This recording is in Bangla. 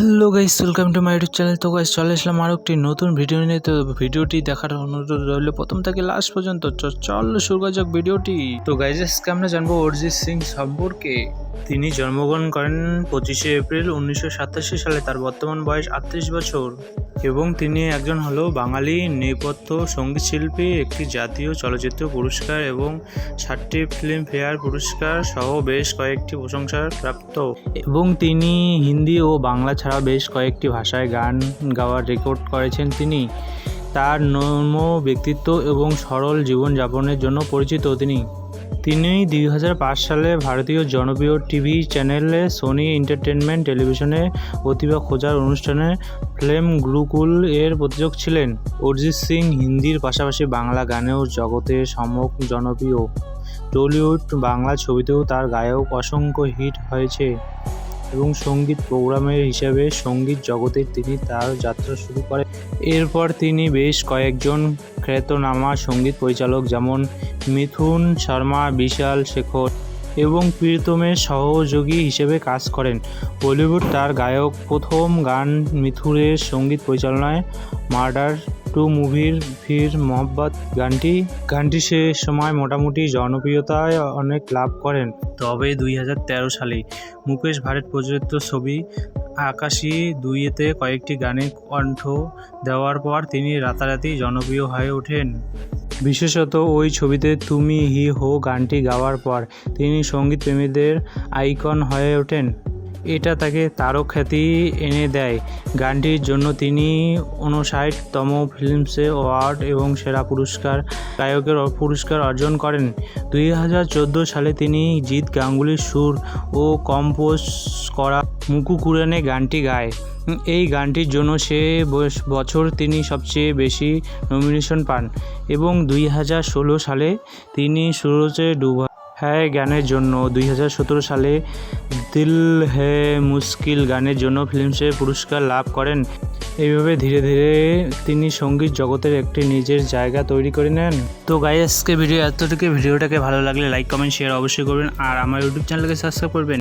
Hello guys, welcome to my YouTube channel. তো গাইস চলে আসলাম আরও একটি নতুন ভিডিও নিয়ে। তো ভিডিওটি দেখার অনুরোধ রইল প্রথম থেকে লাস্ট পর্যন্ত। চলো শুরু করা যাক ভিডিওটি। তো গাইস আজকে আমরা জানবো অরিজিৎ সিং সম্পর্কে। তিনি জন্মগ্রহণ করেন 25শে এপ্রিল 1987 সালে। তার বর্তমান বয়স 38 বছর এবং তিনি একজন বাঙালি নেপথ্য সঙ্গীত শিল্পী, একটি জাতীয় চলচ্চিত্র পুরস্কার এবং 7টি ফিল্মফেয়ার পুরস্কার সহ বেশ কয়েকটি প্রশংসার প্রাপ্ত। এবং তিনি হিন্দি ও বাংলা ছাড়া বেশ কয়েকটি ভাষায় গান গাওয়ার রেকর্ড করেছেন। তিনি তার নম্র ব্যক্তিত্ব এবং সরল জীবনযাপনের জন্য পরিচিত। তিনি 2005 সালে ভারতীয় জনপ্রিয় টিভি চ্যানেলে সোনি এন্টারটেনমেন্ট টেলিভিশনে প্রতিভা খোঁজার অনুষ্ঠানে ফিল্ম গুরুকুল এর প্রযোজক ছিলেন। অরিজিৎ সিং হিন্দির পাশাপাশি বাংলা গানেও জগতে সম্যক জনপ্রিয়। টলিউড বাংলা ছবিতেও তার গায়ক অসংখ্য হিট হয়েছে এবং সঙ্গীত প্রোগ্রামের হিসেবে সঙ্গীত জগতে তিনি তার যাত্রা শুরু করেন। এরপর তিনি বেশ কয়েকজন খ্যাতনামা সঙ্গীত পরিচালক যেমন মিথুন শর্মা, বিশাল শেখর এবং প্রীতমের সহযোগী হিসেবে কাজ করেন। বলিউড তার গায়ক প্রথম গান মিথুনের সঙ্গীত পরিচালনায় মার্ডার 2 মুভির ফির মোহব্বত গানটি সে সময় মোটামুটি জনপ্রিয়তায় অনেক লাভ করেন। তবে 2013 সালে মুকেশ ভাট প্রযোজিত ছবি আকাশী 2-তে কয়েকটি গানে কণ্ঠ দেওয়ার পর তিনি রাতারাতি জনপ্রিয় হয়ে ওঠেন। বিশেষত ওই ছবিতে তুমি হি হো গানটি গাওয়ার পর তিনি সঙ্গীত প্রেমীদের আইকন হয়ে ওঠেন। এটা তাকে তারক খ্যাতি এনে দেয়। গানটির জন্য তিনি 59তম ফিল্মফেয়ার অ্যাওয়ার্ড এবং সেরা গায়কের পুরস্কার অর্জন করেন। 2014 সালে তিনি জিৎ গাঙ্গুলির সুর ও কম্পোজ করা মুকুকুরানে গানটি গায়। এই গানটির জন্য সে বছর তিনি সবচেয়ে বেশি নমিনেশন পান এবং 2016 সালে তিনি সুরজে ডুবা হ্যায় গানের জন্য 2017 সালে দিল হে মুশকিল গানের জন্য ফিল্মফেয়ার পুরস্কার লাভ করেন। এইভাবে ধীরে ধীরে তিনি সঙ্গীত জগতের একটি নিজের জায়গা তৈরি করে নেন। তো গাইস আজকে ভিডিও এতটুকু। ভিডিওটাকে ভালো লাগলে লাইক, কমেন্ট, শেয়ার অবশ্যই করবেন আর আমার ইউটিউব চ্যানেলকে সাবস্ক্রাইব করবেন।